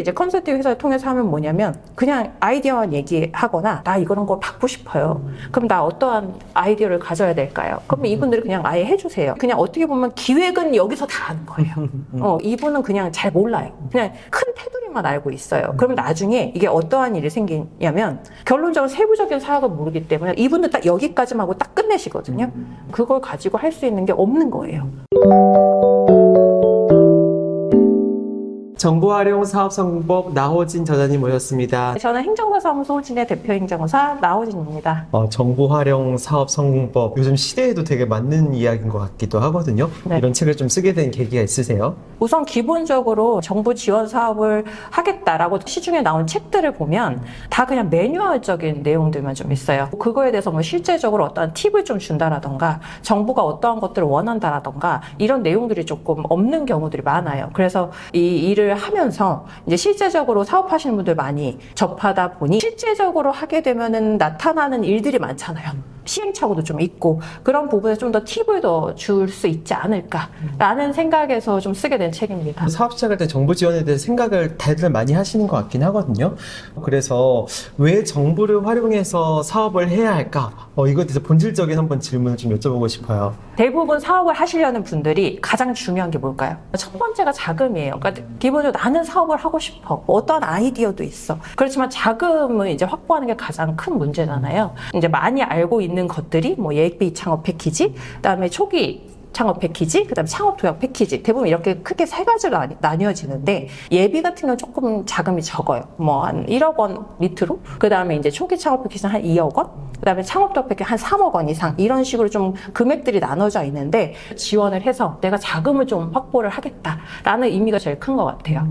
이제 컨설팅 회사를 통해서 하면 뭐냐면 그냥 아이디어만 얘기하거나 나 이런 걸 받고 싶어요. 그럼 나 어떠한 아이디어를 가져야 될까요? 그러면 이분들이 그냥 아예 해주세요. 그냥 어떻게 보면 기획은 여기서 다 하는 거예요. 이분은 그냥 잘 몰라요. 그냥 큰 테두리만 알고 있어요. 그러면 나중에 이게 어떠한 일이 생기냐면 결론적으로 세부적인 사역을 모르기 때문에 이분은 딱 여기까지만 하고 딱 끝내시거든요. 그걸 가지고 할 수 있는 게 없는 거예요. 정보활용 사업성공법 나호진 저자님 모셨습니다. 저는 행정사무소 호진의 대표 행정사 나호진입니다. 정보활용 사업성공법 요즘 시대에도 되게 맞는 이야기인 것 같기도 하거든요. 네. 이런 책을 좀 쓰게 된 계기가 있으세요? 우선 기본적으로 정부 지원 사업을 하겠다라고 시중에 나온 책들을 보면 다 그냥 매뉴얼적인 내용들만 좀 있어요. 그거에 대해서 뭐 실제적으로 어떤 팁을 좀 준다라던가 정부가 어떠한 것들을 원한다라던가 이런 내용들이 조금 없는 경우들이 많아요. 그래서 이 일을 하면서 이제 실제적으로 사업하시는 분들 많이 접하다 보니 실제적으로 하게 되면은 나타나는 일들이 많잖아요. 시행착오도 좀 있고 그런 부분에 좀 더 팁을 더 줄 수 있지 않을까라는 생각에서 좀 쓰게 된 책입니다. 사업 시작할 때 정부 지원에 대해 생각을 다들 많이 하시는 것 같긴 하거든요. 그래서 왜 정부를 활용해서 사업을 해야 할까? 이거에 대해서 본질적인 한번 질문을 좀 여쭤보고 싶어요. 대부분 사업을 하시려는 분들이 가장 중요한 게 뭘까요? 첫 번째가 자금이에요. 그러니까 기본적으로 나는 사업을 하고 싶어. 어떤 아이디어도 있어. 그렇지만 자금을 이제 확보하는 게 가장 큰 문제잖아요. 이제 많이 알고 있는 것들이 뭐 예비 창업 패키지, 그다음에 초기 창업 패키지, 그다음에 창업 도약 패키지 대부분 이렇게 크게 세 가지로 나뉘어지는데 예비 같은 경우는 조금 자금이 적어요. 뭐 한 1억 원 밑으로. 그다음에 이제 초기 창업 패키지는 한 2억 원. 그다음에 창업 도약 패키지 한 3억 원 이상 이런 식으로 좀 금액들이 나눠져 있는데 지원을 해서 내가 자금을 좀 확보를 하겠다라는 의미가 제일 큰 것 같아요.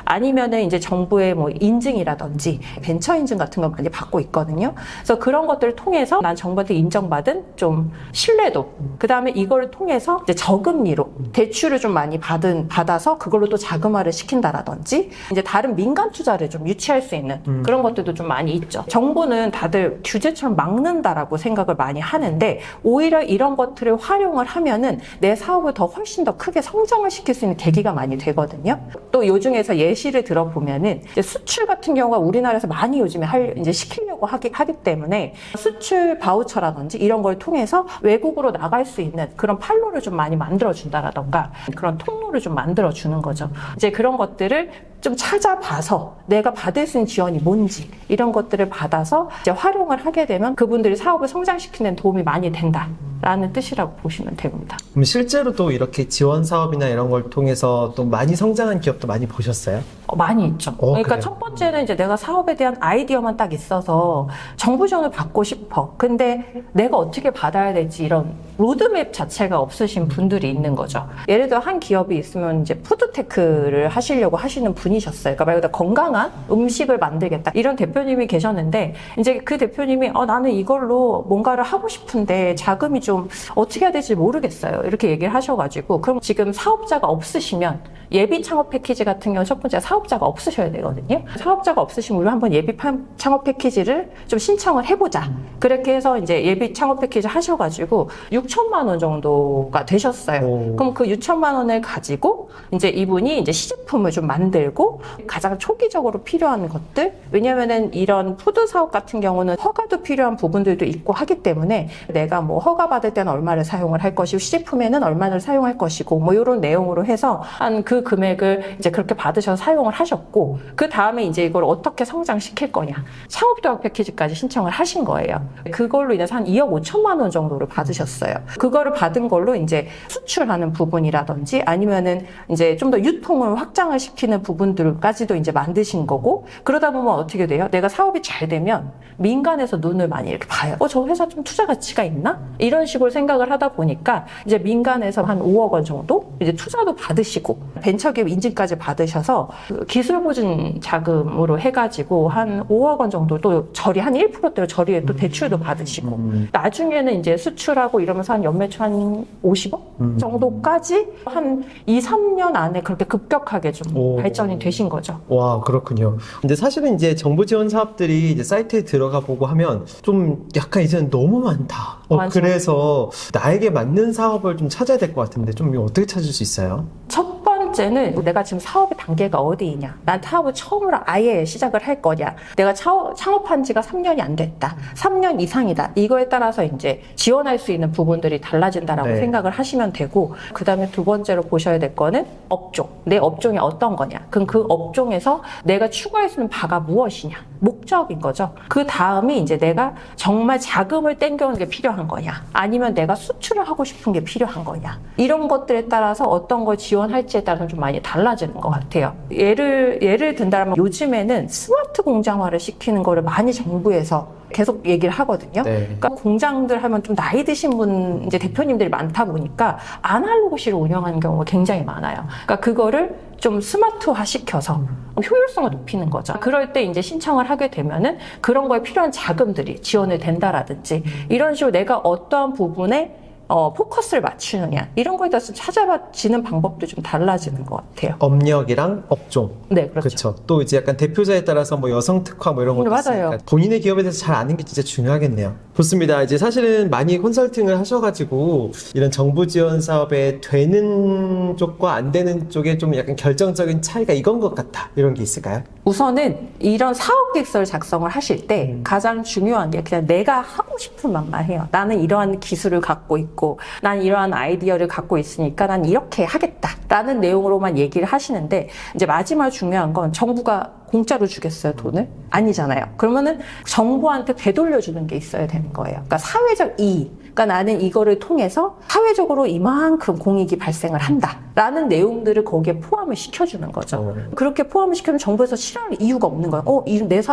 아니면은 이제 정부의 뭐 인증이라든지 벤처 인증 같은 거 많이 받고 있거든요. 그래서 그런 것들을 통해서 난 정부한테 인정받은 좀 신뢰도, 그 다음에 이걸 통해서 이제 저금리로 대출을 좀 많이 받아서 그걸로 또 자금화를 시킨다라든지 이제 다른 민간 투자를 좀 유치할 수 있는 그런 것들도 좀 많이 있죠. 정부는 다들 규제처럼 막는다라고 생각을 많이 하는데 오히려 이런 것들을 활용을 하면은 내 사업을 더 훨씬 더 크게 성장을 시킬 수 있는 계기가 많이 되거든요. 또 요 중에서 예시를 들어보면은 이제 수출 같은 경우가 우리나라에서 많이 요즘에 이제 시키려고 하기 때문에 수출 바우처라든지 이런 걸 통해서 외국으로 나갈 수 있는 그런 판로를 좀 많이 만들어준다라던가 그런 통로를 좀 만들어주는 거죠. 이제 그런 것들을 좀 찾아봐서 내가 받을 수 있는 지원이 뭔지 이런 것들을 받아서 이제 활용을 하게 되면 그분들이 사업을 성장시키는 데 도움이 많이 된다라는 뜻이라고 보시면 됩니다. 그럼 실제로도 이렇게 지원 사업이나 이런 걸 통해서 또 많이 성장한 기업도 많이 보셨어요? 많이 있죠. 그러니까 그래요? 첫 번째는 이제 내가 사업에 대한 아이디어만 딱 있어서 정부 지원을 받고 싶어. 근데 내가 어떻게 받아야 될지 이런 로드맵 자체가 없으신 분들이 있는 거죠. 예를 들어 한 기업이 있으면 이제 푸드테크를 하시려고 하시는 분이셨어요. 그러니까 말 그대로 건강한 음식을 만들겠다. 이런 대표님이 계셨는데 이제 그 대표님이 나는 이걸로 뭔가를 하고 싶은데 자금이 좀 어떻게 해야 될지 모르겠어요. 이렇게 얘기를 하셔가지고 그럼 지금 사업자가 없으시면 예비 창업 패키지 같은 경우 첫 번째 사업자가 없으셔야 되거든요. 사업자가 없으시면 우리 한번 예비 창업 패키지를 좀 신청을 해보자. 그렇게 해서 이제 예비 창업 패키지 하셔가지고 6천만 원 정도가 되셨어요. 그럼 그 6천만 원을 가지고 이제 이분이 이제 시제품을 좀 만들고 가장 초기적으로 필요한 것들, 왜냐면은 이런 푸드 사업 같은 경우는 허가도 필요한 부분들도 있고 하기 때문에 내가 뭐 허가 받을 때는 얼마를 사용을 할 것이고 시제품에는 얼마를 사용할 것이고 뭐 이런 내용으로 해서 한 그 금액을 이제 그렇게 받으셔서 사용을 하셨고 그 다음에 이제 이걸 어떻게 성장시킬 거냐 창업도약 패키지까지 신청을 하신 거예요. 그걸로 인해서 한 2억 5천만 원 정도를 받으셨어요. 그거를 받은 걸로 이제 수출하는 부분이라든지 아니면은 이제 좀 더 유통을 확장을 시키는 부분들까지도 이제 만드신 거고 그러다 보면 어떻게 돼요? 내가 사업이 잘 되면 민간에서 눈을 많이 이렇게 봐요. 저 회사 좀 투자 가치가 있나? 이런 식으로 생각을 하다 보니까 이제 민간에서 한 5억 원 정도 이제 투자도 받으시고 벤처기업 인증까지 받으셔서 그 기술 보증 자금으로 해가지고 한 5억 원 정도 또 저리 한 1%대로 저리에 또 대출도 받으시고 나중에는 이제 수출하고 이러면서 한 연매출 한 50억 정도까지 한 2, 3년 안에 그렇게 급격하게 좀 발전이 되신 거죠. 와, 그렇군요. 근데 사실은 이제 정부 지원 사업들이 이제 사이트에 들어가 보고 하면 좀 약간 이제는 너무 많다. 그래서 나에게 맞는 사업을 좀 찾아야 될 것 같은데 좀 이거 어떻게 찾을 수 있어요? 첫 번째 번째는 내가 지금 사업의 단계가 어디이냐. 난 사업을 처음으로 아예 시작을 할 거냐. 내가 창업한 지가 3년이 안 됐다. 3년 이상이다. 이거에 따라서 이제 지원할 수 있는 부분들이 달라진다라고 네. 생각을 하시면 되고, 그 다음에 두 번째로 보셔야 될 거는 업종. 내 업종이 어떤 거냐. 그럼 그 업종에서 내가 추구할 수 있는 바가 무엇이냐. 목적인 거죠. 그 다음이 이제 내가 정말 자금을 땡겨오는 게 필요한 거냐. 아니면 내가 수출을 하고 싶은 게 필요한 거냐. 이런 것들에 따라서 어떤 걸 지원할지에 따라서 좀 많이 달라지는 것 같아요. 예를 든다면 요즘에는 스마트 공장화를 시키는 거를 많이 정부에서 계속 얘기를 하거든요. 네. 그러니까 공장들 하면 좀 나이 드신 분, 이제 대표님들이 많다 보니까 아날로그식으로 운영하는 경우가 굉장히 많아요. 그러니까 그거를 좀 스마트화 시켜서 효율성을 높이는 거죠. 그럴 때 이제 신청을 하게 되면은 그런 거에 필요한 자금들이 지원이 된다라든지 이런 식으로 내가 어떠한 부분에 포커스를 맞추느냐 이런 거에 따라서 찾아지는 방법도 좀 달라지는 것 같아요. 업력이랑 업종. 네, 그렇죠. 그렇죠. 또 이제 약간 대표자에 따라서 뭐 여성 특화 뭐 이런 것도 맞아요. 있으니까 본인의 기업에 대해서 잘 아는 게 진짜 중요하겠네요. 좋습니다. 이제 사실은 많이 컨설팅을 하셔가지고 이런 정부 지원 사업에 되는 쪽과 안 되는 쪽에 좀 약간 결정적인 차이가 이건 것 같다. 이런 게 있을까요? 우선은 이런 사업 계획서를 작성을 하실 때 가장 중요한 게 그냥 내가 하고 싶은 말만 해요. 나는 이러한 기술을 갖고 있고 난 이러한 아이디어를 갖고 있으니까 난 이렇게 하겠다라는 내용으로만 얘기를 하시는데 이제 마지막 중요한 건 정부가 공짜로 주겠어요, 돈을? 아니잖아요. 그러면은 정부한테 되돌려주는 게 있어야 되는 거예요. 그러니까 사회적 이익. 그러니까 나는 이거를 통해서 사회적으로 이만큼 공익이 발생을 한다라는 내용들을 거기에 포함을 시켜주는 거죠. 그렇게 포함을 시키면 정부에서 싫어할 이유가 없는 거예요.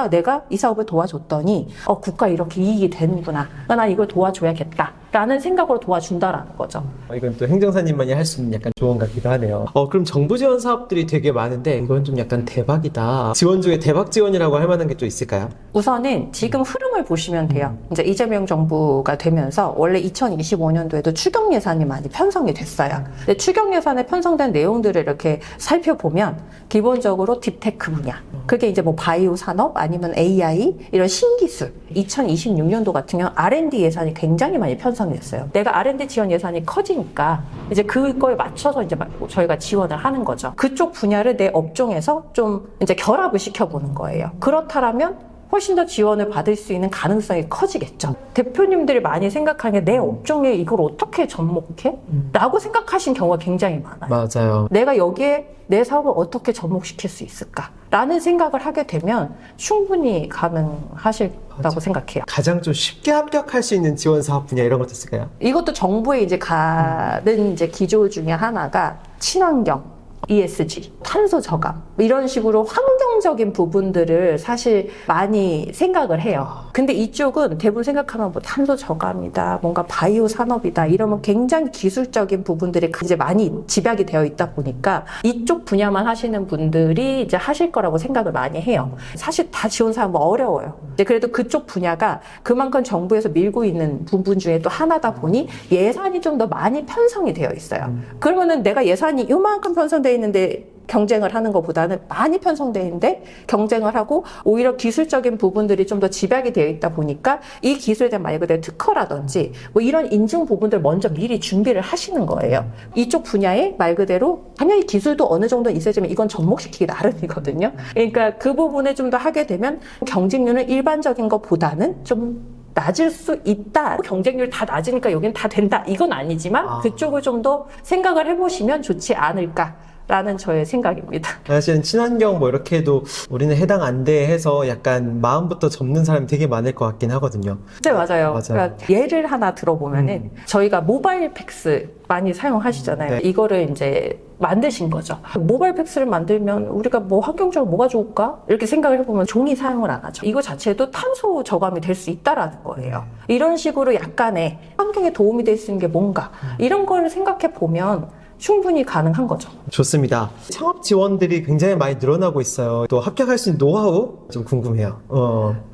내가 이 사업을 도와줬더니 국가 이렇게 이익이 되는구나. 그러니까 난 이걸 도와줘야겠다라는 생각으로 도와준다라는 거죠. 이건 또 행정사님만이 할 수 있는 약간 조언 같기도 하네요. 그럼 정부 지원 사업들이 되게 많은데 이건 좀 약간 대박이다. 지원 중에 대박 지원이라고 할 만한 게 또 있을까요? 우선은 지금 흐름을 보시면 돼요. 이제 이재명 정부가 되면서 원래 2025년도에도 추경 예산이 많이 편성이 됐어요. 근데 추경 예산에 편성된 내용들을 이렇게 살펴보면 기본적으로 딥테크 분야, 그게 이제 뭐 바이오 산업 아니면 AI 이런 신기술. 2026년도 같은 경우 R&D 예산이 굉장히 많이 편성이 됐어요. 내가 R&D 지원 예산이 커지니까 이제 그거에 맞춰서 이제 저희가 지원을 하는 거죠. 그쪽 분야를 내 업종에서 좀 이제 결합을 시켜보는 거예요. 그렇다면 훨씬 더 지원을 받을 수 있는 가능성이 커지겠죠. 대표님들이 많이 생각하는 게 내 업종에 이걸 어떻게 접목해? 라고 생각하신 경우가 굉장히 많아요. 맞아요. 내가 여기에 내 사업을 어떻게 접목시킬 수 있을까? 라는 생각을 하게 되면 충분히 가능하실다고 생각해요. 가장 좀 쉽게 합격할 수 있는 지원 사업 분야 이런 것도 있을까요? 이것도 정부에 이제 가는 이제 기조 중에 하나가 친환경, ESG, 탄소 저감 이런 식으로 환경적인 부분들을 사실 많이 생각을 해요. 근데 이쪽은 대부분 생각하면 뭐 탄소 저감이다, 뭔가 바이오 산업이다 이러면 굉장히 기술적인 부분들이 이제 많이 집약이 되어 있다 보니까 이쪽 분야만 하시는 분들이 이제 하실 거라고 생각을 많이 해요. 사실 다 지원 사업은 어려워요. 이제 그래도 그쪽 분야가 그만큼 정부에서 밀고 있는 부분 중에 또 하나다 보니 예산이 좀 더 많이 편성이 되어 있어요. 그러면은 내가 예산이 요만큼 편성되어 있는데 경쟁을 하는 것보다는 많이 편성되어 있는데 경쟁을 하고 오히려 기술적인 부분들이 좀 더 집약이 되어 있다 보니까 이 기술에 대한 말 그대로 특허라든지 뭐 이런 인증 부분들 먼저 미리 준비를 하시는 거예요. 이쪽 분야에 말 그대로 당연히 기술도 어느 정도 있어야지만 이건 접목시키기 나름이거든요. 그러니까 그 부분을 좀 더 하게 되면 경쟁률은 일반적인 것보다는 좀 낮을 수 있다. 경쟁률 다 낮으니까 여기는 다 된다. 이건 아니지만 그쪽을 좀 더 생각을 해보시면 좋지 않을까라는 저의 생각입니다. 사실은 친환경 뭐 이렇게 해도 우리는 해당 안 돼 해서 약간 마음부터 접는 사람이 되게 많을 것 같긴 하거든요. 네, 맞아요. 맞아요. 그러니까 예를 하나 들어보면은 저희가 모바일 팩스 많이 사용하시잖아요. 네. 이거를 이제 만드신 거죠. 모바일 팩스를 만들면 우리가 뭐 환경적으로 뭐가 좋을까? 이렇게 생각을 해보면 종이 사용을 안 하죠. 이거 자체도 탄소 저감이 될 수 있다라는 거예요. 이런 식으로 약간의 환경에 도움이 될 수 있는 게 뭔가 이런 걸 생각해 보면 충분히 가능한 거죠. 좋습니다. 창업 지원들이 굉장히 많이 늘어나고 있어요. 또 합격할 수 있는 노하우 좀 궁금해요.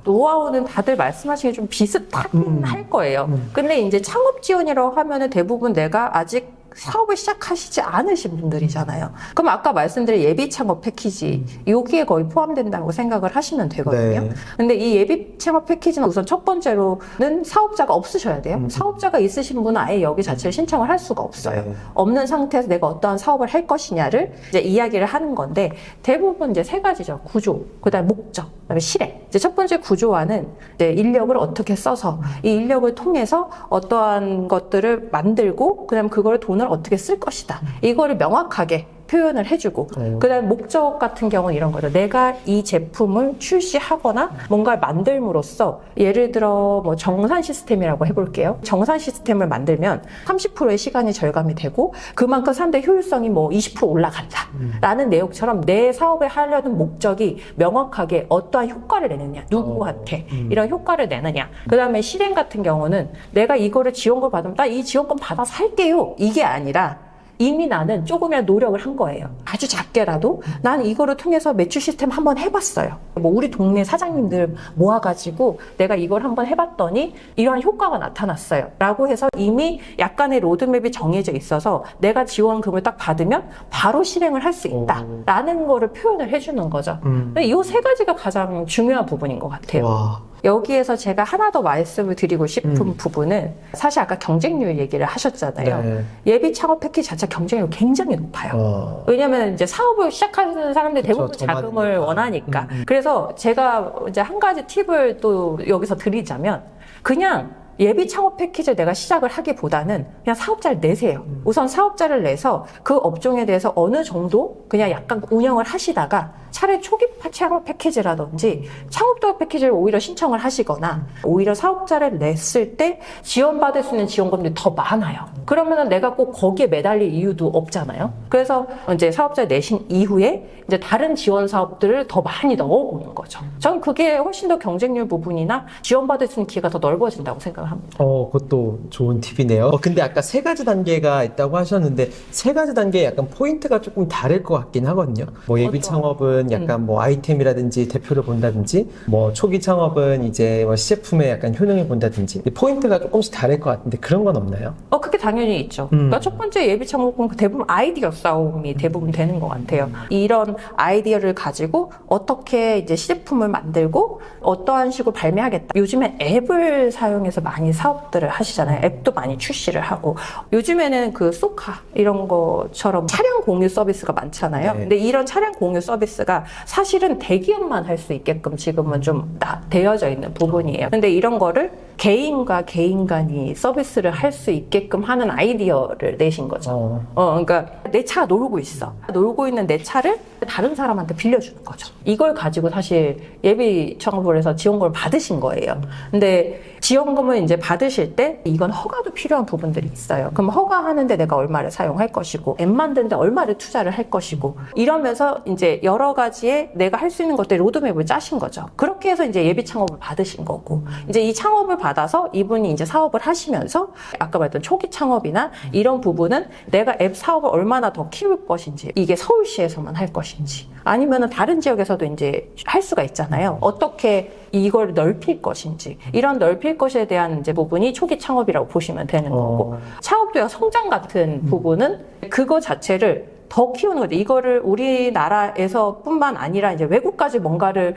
노하우는 다들 말씀하신 게 좀 비슷하긴 할 거예요. 근데 이제 창업 지원이라고 하면은 대부분 내가 아직 사업을 시작하시지 않으신 분들이잖아요. 그럼 아까 말씀드린 예비 창업 패키지 여기에 거의 포함된다고 생각을 하시면 되거든요. 네. 근데 이 예비 창업 패키지는 우선 첫 번째로는 사업자가 없으셔야 돼요. 사업자가 있으신 분은 아예 여기 자체를 신청을 할 수가 없어요. 네. 없는 상태에서 내가 어떠한 사업을 할 것이냐를 이제 이야기를 하는 건데 대부분 이제 세 가지죠. 구조, 그다음에 목적, 그다음에 실행. 이제 첫 번째 구조화는 이제 인력을 어떻게 써서 이 인력을 통해서 어떠한 것들을 만들고 그다음에 그걸 돈을 어떻게 쓸 것이다. 이거를 명확하게 표현을 해주고 그다음에 목적 같은 경우는 이런 거죠. 내가 이 제품을 출시하거나 뭔가를 만들므로써 예를 들어 뭐 정산 시스템이라고 해볼게요. 정산 시스템을 만들면 30%의 시간이 절감이 되고 그만큼 사람들의 효율성이 뭐 20% 올라간다 라는 내용처럼 내 사업에 하려는 목적이 명확하게 어떠한 효과를 내느냐, 누구한테 이런 효과를 내느냐. 그다음에 실행 같은 경우는 내가 이거를 지원금 받으면 나 이 지원금 받아서 할게요. 이게 아니라 이미 나는 조금이라도 노력을 한 거예요. 아주 작게라도 난 이거를 통해서 매출 시스템 한번 해봤어요. 뭐 우리 동네 사장님들 모아가지고 내가 이걸 한번 해봤더니 이러한 효과가 나타났어요. 라고 해서 이미 약간의 로드맵이 정해져 있어서 내가 지원금을 딱 받으면 바로 실행을 할 수 있다. 라는 거를 표현을 해주는 거죠. 이 세 가지가 가장 중요한 부분인 것 같아요. 와. 여기에서 제가 하나 더 말씀을 드리고 싶은 부분은 사실 아까 경쟁률 얘기를 하셨잖아요. 네. 예비 창업 패키지 자체 경쟁률이 굉장히 높아요. 왜냐면 이제 사업을 시작하는 사람들이 그쵸, 대부분 더 자금을 많으니까. 원하니까. 그래서 제가 이제 한 가지 팁을 또 여기서 드리자면 그냥 예비 창업 패키지를 내가 시작을 하기보다는 그냥 사업자를 내세요. 우선 사업자를 내서 그 업종에 대해서 어느 정도 그냥 약간 운영을 하시다가 차라리 초기 창업 패키지라든지 창업도약 패키지를 오히려 신청을 하시거나 오히려 사업자를 냈을 때 지원받을 수 있는 지원금들이 더 많아요. 그러면은 내가 꼭 거기에 매달릴 이유도 없잖아요. 그래서 이제 사업자 내신 이후에 이제 다른 지원 사업들을 더 많이 넣어보는 거죠. 저는 그게 훨씬 더 경쟁률 부분이나 지원받을 수 있는 기회가 더 넓어진다고 생각을 합니다. 그것도 좋은 팁이네요. 근데 아까 세 가지 단계가 있다고 하셨는데 세 가지 단계에 약간 포인트가 조금 다를 것 같긴 하거든요. 뭐 예비 창업은 약간 뭐 아이템이라든지 대표를 본다든지 뭐 초기 창업은 이제 뭐 시제품의 약간 효능을 본다든지 포인트가 조금씩 다를 것 같은데 그런 건 없나요? 그게 당연히 있죠. 그러니까 첫 번째 예비 창업은 대부분 아이디어 싸움이 대부분 되는 것 같아요. 이런 아이디어를 가지고 어떻게 이제 시제품을 만들고 어떠한 식으로 발매하겠다. 요즘에 앱을 사용해서 많이 사업들을 하시잖아요. 앱도 많이 출시를 하고 요즘에는 그 소카 이런 것처럼 차량 공유 서비스가 많잖아요. 네. 근데 이런 차량 공유 서비스가 사실은 대기업만 할 수 있게끔 지금은 좀 되어져 있는 부분이에요. 근데 이런 거를 개인과 개인 간이 서비스를 할 수 있게끔 하는 아이디어를 내신 거죠. 그러니까 내 차가 놀고 있어. 놀고 있는 내 차를 다른 사람한테 빌려주는 거죠. 이걸 가지고 사실 예비 창업을 해서 지원금을 받으신 거예요. 근데 지원금을 이제 받으실 때 이건 허가도 필요한 부분들이 있어요. 그럼 허가하는데 내가 얼마를 사용할 것이고 앱 만드는데 얼마를 투자를 할 것이고 이러면서 이제 여러 가지의 내가 할 수 있는 것들 로드맵을 짜신 거죠. 그렇게 해서 이제 예비 창업을 받으신 거고 이제 이 창업을 받아서 이분이 이제 사업을 하시면서 아까 말했던 초기 창업이나 이런 부분은 내가 앱 사업을 얼마나 더 키울 것인지 이게 서울시에서만 할 것인지 아니면은 다른 지역에서도 이제 할 수가 있잖아요. 어떻게 이걸 넓힐 것인지 이런 넓힐 것에 대한 이제 부분이 초기 창업이라고 보시면 되는 거고 창업도약 성장 같은 부분은 그거 자체를 더 키우는 거죠. 이거를 우리나라에서 뿐만 아니라 이제 외국까지 뭔가를,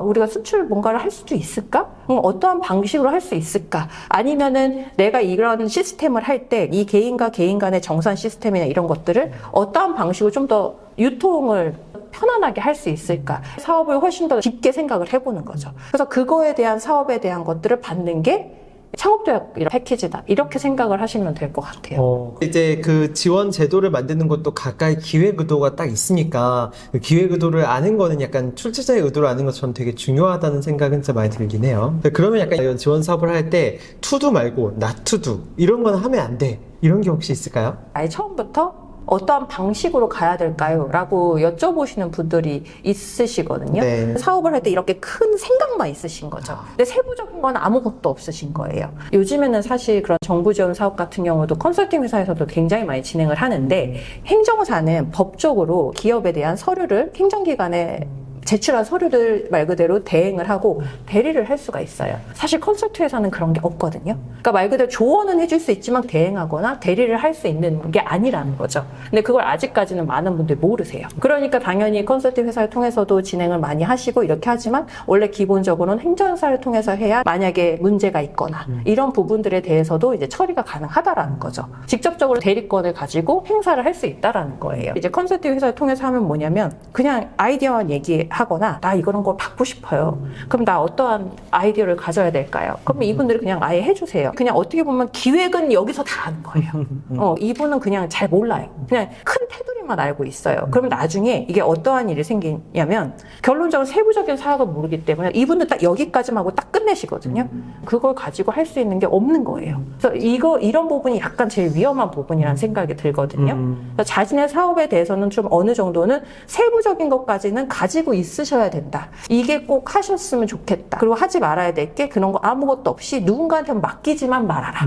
우리가 수출 뭔가를 할 수도 있을까? 어떠한 방식으로 할 수 있을까? 아니면은 내가 이런 시스템을 할 때 이 개인과 개인 간의 정산 시스템이나 이런 것들을 어떠한 방식으로 좀 더 유통을 편안하게 할 수 있을까? 사업을 훨씬 더 깊게 생각을 해보는 거죠. 그래서 그거에 대한 사업에 대한 것들을 받는 게 창업도약 이런 패키지다. 이렇게 생각을 하시면 될 것 같아요. 이제 그 지원 제도를 만드는 것도 각각의 기획 의도가 딱 있으니까 그 기획 의도를 아는 거는 약간 출제자의 의도를 아는 것처럼 되게 중요하다는 생각은 진짜 많이 들긴 해요. 그러면 약간 이런 지원 사업을 할 때 투두 말고 not to do 이런 건 하면 안 돼. 이런 게 혹시 있을까요? 아예 처음부터 어떠한 방식으로 가야 될까요? 라고 여쭤보시는 분들이 있으시거든요. 네. 사업을 할 때 이렇게 큰 생각만 있으신 거죠. 근데 세부적인 건 아무것도 없으신 거예요. 요즘에는 사실 그런 정부 지원 사업 같은 경우도 컨설팅 회사에서도 굉장히 많이 진행을 하는데 행정사는 법적으로 기업에 대한 서류를 행정기관에 제출한 서류를 말 그대로 대행을 하고 대리를 할 수가 있어요. 사실 컨설팅 회사는 그런 게 없거든요. 그러니까 말 그대로 조언은 해줄 수 있지만 대행하거나 대리를 할 수 있는 게 아니라는 거죠. 근데 그걸 아직까지는 많은 분들이 모르세요. 그러니까 당연히 컨설팅 회사를 통해서도 진행을 많이 하시고 이렇게 하지만 원래 기본적으로는 행정사를 통해서 해야 만약에 문제가 있거나 이런 부분들에 대해서도 이제 처리가 가능하다라는 거죠. 직접적으로 대리권을 가지고 행사를 할 수 있다라는 거예요. 이제 컨설팅 회사를 통해서 하면 뭐냐면 그냥 아이디어만 얘기하거나 나 이런 걸 받고 싶어요. 그럼 나 어떠한 아이디어를 가져야 될까요? 그럼 이분들이 그냥 아예 해주세요. 그냥 어떻게 보면 기획은 여기서 다 아는 거예요. 이분은 그냥 잘 몰라요. 그냥 큰 테두리만 알고 있어요. 그러면 나중에 이게 어떠한 일이 생기냐면 결론적으로 세부적인 사역을 모르기 때문에 이분들 딱 여기까지만 하고 딱 끝내시거든요. 그걸 가지고 할 수 있는 게 없는 거예요. 그래서 이런 부분이 약간 제일 위험한 부분이라는 생각이 들거든요. 그래서 자신의 사업에 대해서는 좀 어느 정도는 세부적인 것까지는 가지고 있으셔야 된다. 이게 꼭 하셨으면 좋겠다. 그리고 하지 말아야 될 게 그런 거 아무것도 없이 누군가한테 맡기지만 말아라.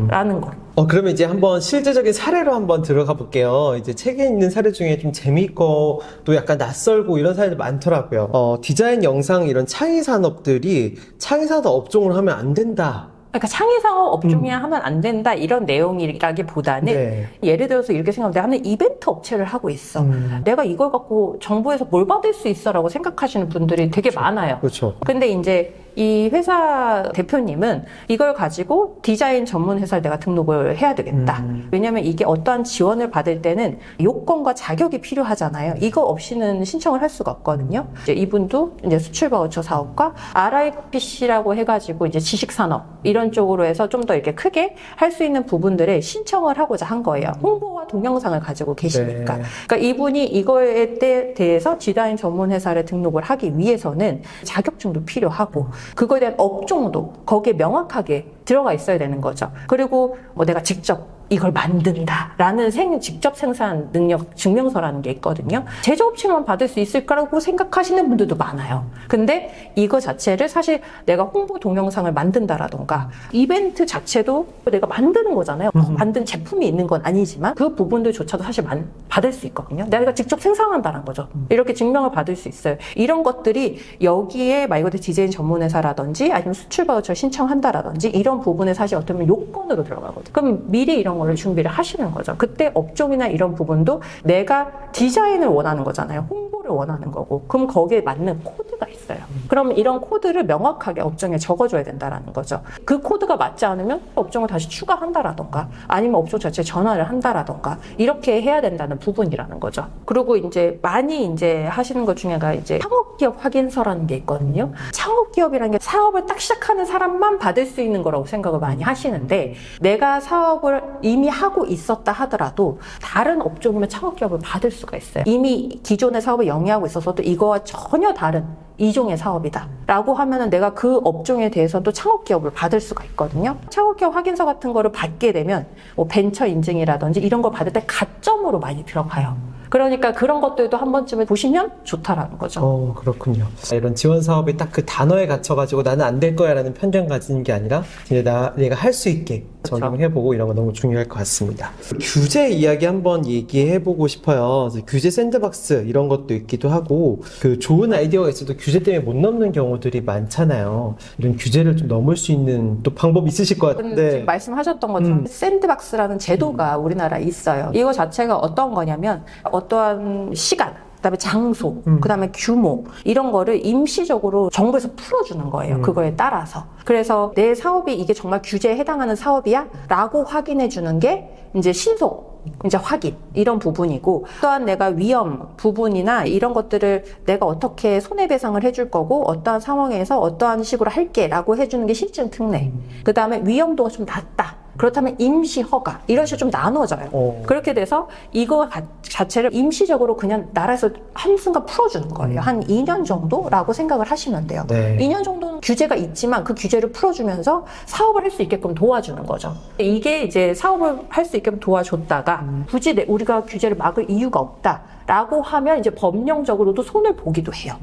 라는 거. 그러면 이제 한번 실제적인 사례로 한번 들어가 볼게요. 이제 책에 있는 사례 중에 좀 재미있고 또 약간 낯설고 이런 사례들 많더라고요. 디자인, 영상 이런 창의 산업들이 창의 산업 업종으로 하면 안 된다. 그러니까 창의상업 업종이 하면 안 된다 이런 내용이라기보다는 네. 예를 들어서 이렇게 생각하면 나는 이벤트 업체를 하고 있어. 내가 이걸 갖고 정부에서 뭘 받을 수 있어 라고 생각하시는 분들이 되게 많아요. 그렇죠. 근데 이제 이 회사 대표님은 이걸 가지고 디자인 전문 회사를 내가 등록을 해야 되겠다. 왜냐면 이게 어떠한 지원을 받을 때는 요건과 자격이 필요하잖아요. 이거 없이는 신청을 할 수가 없거든요. 이제 이분도 이제 수출 바우처 사업과 RIPC라고 해가지고 이제 지식산업 이런 쪽으로 해서 좀 더 이렇게 크게 할 수 있는 부분들을 신청을 하고자 한 거예요. 홍보와 동영상을 가지고 계시니까. 네. 그러니까 이분이 이거에 대해서 디자인 전문 회사를 등록을 하기 위해서는 자격증도 필요하고 그거에 대한 업종도 거기에 명확하게 들어가 있어야 되는 거죠. 그리고 뭐 내가 직접 이걸 만든다라는 직접 생산 능력 증명서라는 게 있거든요. 제조업체만 받을 수 있을 거라고 생각하시는 분들도 많아요. 근데 이거 자체를 사실 내가 홍보 동영상을 만든다라던가 이벤트 자체도 내가 만드는 거잖아요. 만든 제품이 있는 건 아니지만 그 부분들조차도 사실 받을 수 있거든요. 내가 직접 생산한다는 거죠. 이렇게 증명을 받을 수 있어요. 이런 것들이 여기에 말 그대로 디자인 전문 회사라든지 아니면 수출 바우처 신청한다라든지 이런 부분에 사실 어떻게 보면 요건으로 들어가거든요. 그럼 미리 이런 거를 준비를 하시는 거죠. 그때 업종이나 이런 부분도 내가 디자인을 원하는 거잖아요. 홍보를 원하는 거고. 그럼 거기에 맞는 코드가 있어요. 그럼 이런 코드를 명확하게 업종에 적어줘야 된다라는 거죠. 그 코드가 맞지 않으면 업종을 다시 추가한다라던가 아니면 업종 자체에 전환을 한다라던가 이렇게 해야 된다는 부분이라는 거죠. 그리고 이제 많이 이제 하시는 것 중에가 이제 창업기업 확인서라는 게 있거든요. 창업기업이라는 게 사업을 딱 시작하는 사람만 받을 수 있는 거라고 생각을 많이 하시는데 내가 사업을 이미 하고 있었다 하더라도 다른 업종이면 창업기업을 받을 수가 있어요. 이미 기존의 사업을 영위하고 있어서도 이거와 전혀 다른 이종의 사업이다 라고 하면은 내가 그 업종에 대해서도 창업기업을 받을 수가 있거든요. 창업기업 확인서 같은 거를 받게 되면 뭐 벤처 인증이라든지 이런 걸 받을 때 가점으로 많이 들어가요. 그러니까 그런 것들도 한 번쯤은 보시면 좋다라는 거죠. 그렇군요. 이런 지원 사업이 딱 그 단어에 갇혀가지고 나는 안 될 거야 라는 편견 가지는 게 아니라 내가 할 수 있게 적용해보고 이런 거 너무 중요할 것 같습니다. 규제 이야기 한번 얘기해보고 싶어요. 규제 샌드박스 이런 것도 있기도 하고 그 좋은 아이디어가 있어도 규제 때문에 못 넘는 경우들이 많잖아요. 이런 규제를 좀 넘을 수 있는 또 방법 있으실 것 같은데 지금 말씀하셨던 것처럼 샌드박스라는 제도가 우리나라에 있어요. 이거 자체가 어떤 거냐면 어떠한 시간 그다음에 장소, 그다음에 규모 이런 거를 임시적으로 정부에서 풀어주는 거예요. 그거에 따라서. 그래서 내 사업이 이게 정말 규제에 해당하는 사업이야? 라고 확인해 주는 게 이제 신속 이제 확인 이런 부분이고 또한 내가 위험 부분이나 이런 것들을 내가 어떻게 손해배상을 해줄 거고 어떠한 상황에서 어떠한 식으로 할게 라고 해주는 게 실증 특례 그 다음에 위험도가 좀 낮다 그렇다면 임시 허가 이런 식으로 좀 나눠져요. 그렇게 돼서 이거 자체를 임시적으로 그냥 나라에서 한순간 풀어주는 거예요. 한 2년 정도라고 생각을 하시면 돼요. 네. 2년 정도는 규제가 있지만 그 규제를 풀어주면서 사업을 할 수 있게끔 도와주는 거죠. 이게 이제 사업을 할 수 있게끔 도와줬다가 굳이 우리가 규제를 막을 이유가 없다. 라고 하면 이제 법령적으로도 손을 보기도 해요.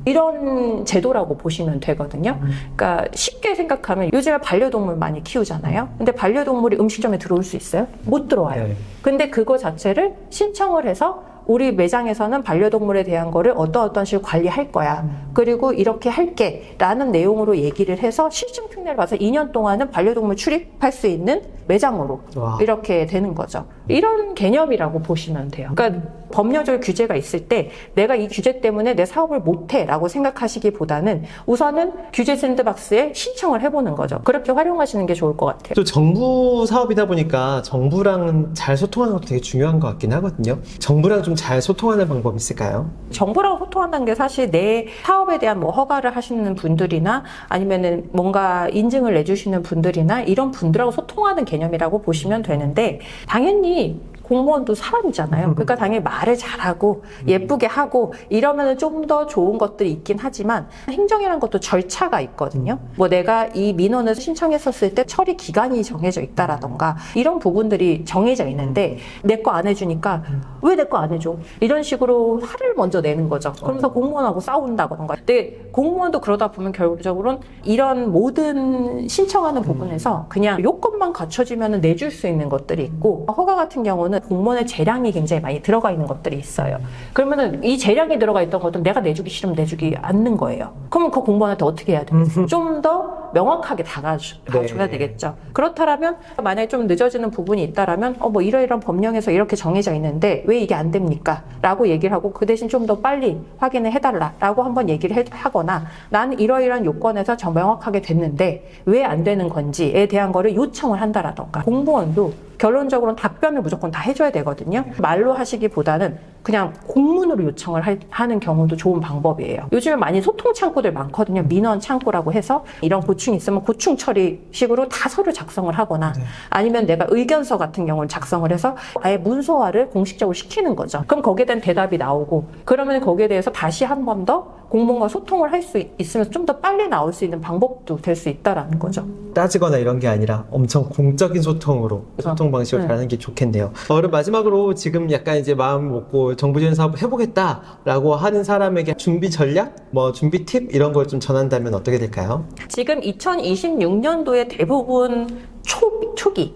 이런 제도라고 보시면 되거든요. 그러니까 쉽게 생각하면 요즘에 반려동물 많이 키우잖아요. 근데 반려동물이 음식점에 들어올 수 있어요? 못 들어와요. 네. 근데 그거 자체를 신청을 해서 우리 매장에서는 반려동물에 대한 거를 어떤 식으로 관리할 거야. 그리고 이렇게 할게 라는 내용으로 얘기를 해서 실증 특례를 봐서 2년 동안은 반려동물 출입할 수 있는 매장으로 와. 이렇게 되는 거죠. 이런 개념이라고 보시면 돼요. 그러니까 법률적 규제가 있을 때 내가 이 규제 때문에 내 사업을 못해 라고 생각하시기보다는 우선은 규제 샌드박스에 신청을 해보는 거죠. 그렇게 활용하시는 게 좋을 것 같아요. 또 정부 사업이다 보니까 정부랑 잘 소통하는 것도 되게 중요한 것 같긴 하거든요. 정부랑 좀 잘 소통하는 방법이 있을까요? 정부랑 소통한다는 게 사실 내 사업에 대한 뭐 허가를 하시는 분들이나 아니면은 뭔가 인증을 내주시는 분들이나 이런 분들하고 소통하는 개념이라고 보시면 되는데, 당연히 공무원도 사람이잖아요. 그러니까 당연히 말을 잘하고 예쁘게 하고 이러면은 좀 더 좋은 것들이 있긴 하지만 행정이라는 것도 절차가 있거든요. 뭐 내가 이 민원을 신청했었을 때 처리 기간이 정해져 있다라던가 이런 부분들이 정해져 있는데 내 거 안 해주니까 왜 내 거 안 해줘? 이런 식으로 화를 먼저 내는 거죠. 그러면서 공무원하고 싸운다던가. 근데 공무원도 그러다 보면 결국적으로는 이런 모든 신청하는 부분에서 그냥 요건만 갖춰지면 내줄 수 있는 것들이 있고, 허가 같은 경우는 공무원의 재량이 굉장히 많이 들어가 있는 것들이 있어요. 그러면은 이 재량이 들어가 있던 것들 내가 내주기 싫으면 내주기 않는 거예요. 그러면 그 공무원한테 어떻게 해야 돼요? 좀 더 명확하게 다가줘야 되겠죠. 그렇다면 만약에 좀 늦어지는 부분이 있다라면 뭐 이러이러한 법령에서 이렇게 정해져 있는데 왜 이게 안 됩니까? 라고 얘기를 하고 그 대신 좀 더 빨리 확인을 해달라 라고 한번 얘기를 하거나, 나는 이러이러한 요건에서 정 명확하게 됐는데 왜 안 되는 건지에 대한 거를 요청을 한다라던가. 공무원도 결론적으로는 답변을 무조건 다 해줘야 되거든요. 말로 하시기보다는 그냥 공문으로 요청을 하는 경우도 좋은 방법이에요. 요즘에 많이 소통 창구들 많거든요. 민원 창구라고 해서 이런 고충이 있으면 고충 처리식으로 다 서류 작성을 하거나, 아니면 내가 의견서 같은 경우는 작성을 해서 아예 문서화를 공식적으로 시키는 거죠. 그럼 거기에 대한 대답이 나오고, 그러면 거기에 대해서 다시 한 번 더 공무원과 소통을 할 수 있으면서 좀 더 빨리 나올 수 있는 방법도 될 수 있다라는 거죠. 따지거나 이런 게 아니라 엄청 공적인 소통으로 소통 방식을 하는 게 좋겠네요. 그럼 마지막으로 지금 약간 이제 마음 먹고 정부 지원 사업 해보겠다라고 하는 사람에게 준비 전략, 뭐 준비 팁 이런 걸 좀 전한다면 어떻게 될까요? 지금 2026년도에 대부분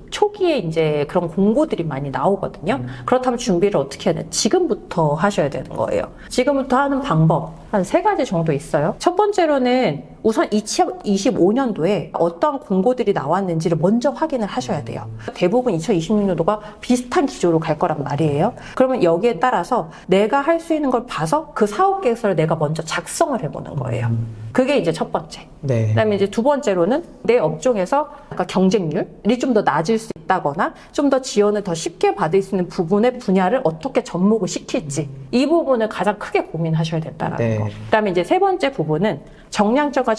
초기에 이제 그런 공고들이 많이 나오거든요. 그렇다면 준비를 어떻게 해야 되나? 지금부터 하셔야 되는 거예요. 지금부터 하는 방법 한 3가지 정도 있어요. 첫 번째로는 우선 2025년도에 어떤 공고들이 나왔는지를 먼저 확인을 하셔야 돼요. 대부분 2026년도가 비슷한 기조로 갈 거란 말이에요. 그러면 여기에 따라서 내가 할 수 있는 걸 봐서 그 사업 계획서를 내가 먼저 작성을 해보는 거예요. 그게 이제 첫 번째. 네. 그다음에 이제 두 번째로는 내 업종에서 경쟁률이 좀 더 낮을 수 있다거나 좀 더 지원을 더 쉽게 받을 수 있는 부분의 분야를 어떻게 접목을 시킬지, 이 부분을 가장 크게 고민하셔야 된다는 네. 거. 그다음에 이제 세 번째 부분은 정량적과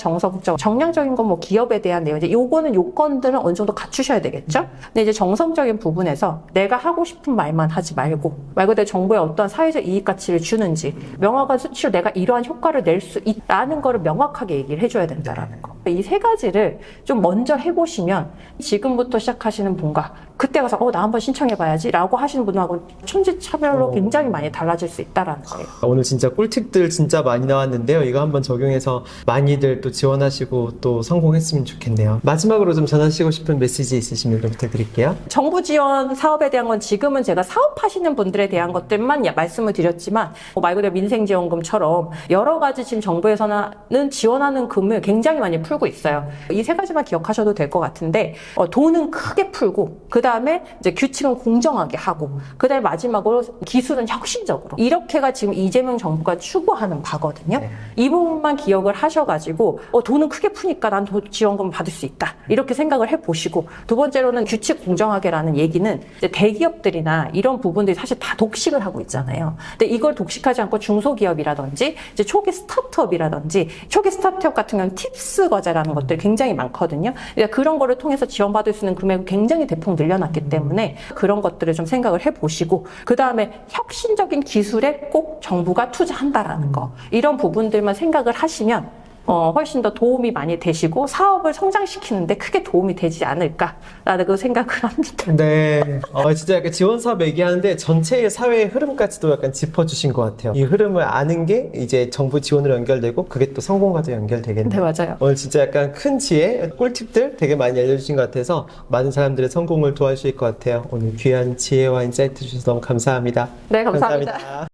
정량적인 건 뭐 기업에 대한 내용, 이제 요거는 요건들은 어느 정도 갖추셔야 되겠죠. 근데 이제 정성적인 부분에서 내가 하고 싶은 말만 하지 말고 말 그대로 정부에 어떤 사회적 이익 가치를 주는지, 명확한 수치로 내가 이러한 효과를 낼 수 있다는 거를 명확하게 얘기를 해줘야 된다라는 거. 이 3가지를 좀 먼저 해보시면 지금부터 시작하시는 분과 그때 가서 나 한번 신청해봐야지 라고 하시는 분하고 천지차별로 굉장히 많이 달라질 수 있다라는 거예요. 오늘 진짜 꿀팁들 진짜 많이 나왔는데요. 이거 한번 적용해서 많이들 또 지원하시고 또 성공했으면 좋겠네요. 마지막으로 좀 전하시고 싶은 메시지 있으시면 좀 부탁드릴게요. 정부 지원 사업에 대한 건 지금은 제가 사업하시는 분들에 대한 것들만 말씀을 드렸지만, 말 그대로 민생지원금처럼 여러 가지 지금 정부에서는 지원하는 금을 굉장히 많이 풀고 있어요. 이 3가지만 기억하셔도 될 것 같은데, 돈은 크게 풀고, 그 다음에 이제 규칙은 공정하게 하고, 그 다음에 마지막으로 기술은 혁신적으로, 이렇게가 지금 이재명 정부가 추구하는 바거든요. 네. 이 부분만 기억을 하셔가지고 돈은 크게 푸니까 난 지원금 받을 수 있다, 이렇게 생각을 해보시고, 두 번째로는 규칙 공정하게라는 얘기는 이제 대기업들이나 이런 부분들이 사실 다 독식을 하고 있잖아요. 근데 이걸 독식하지 않고 중소기업이라든지 이제 초기 스타트업이라든지, 초기 스타트업 같은 경우는 팁스 과제라는 것들이 굉장히 많거든요. 그러니까 그런 거를 통해서 지원받을 수 있는 금액을 굉장히 대폭 늘려놨기 때문에 그런 것들을 좀 생각을 해보시고, 그 다음에 혁신적인 기술에 꼭 정부가 투자한다라는 거, 이런 부분들만 생각을 하시면 훨씬 더 도움이 많이 되시고 사업을 성장시키는데 크게 도움이 되지 않을까라고 생각을 합니다. 네. 진짜 약간 지원 사업 얘기하는데 전체의 사회의 흐름까지도 약간 짚어주신 것 같아요. 이 흐름을 아는 게 이제 정부 지원으로 연결되고 그게 또 성공과도 연결되겠네요. 네, 맞아요. 오늘 진짜 약간 큰 지혜, 꿀팁들 되게 많이 알려주신 것 같아서 많은 사람들의 성공을 도와주실 것 같아요. 오늘 귀한 지혜와 인사이트 주셔서 너무 감사합니다. 네, 감사합니다.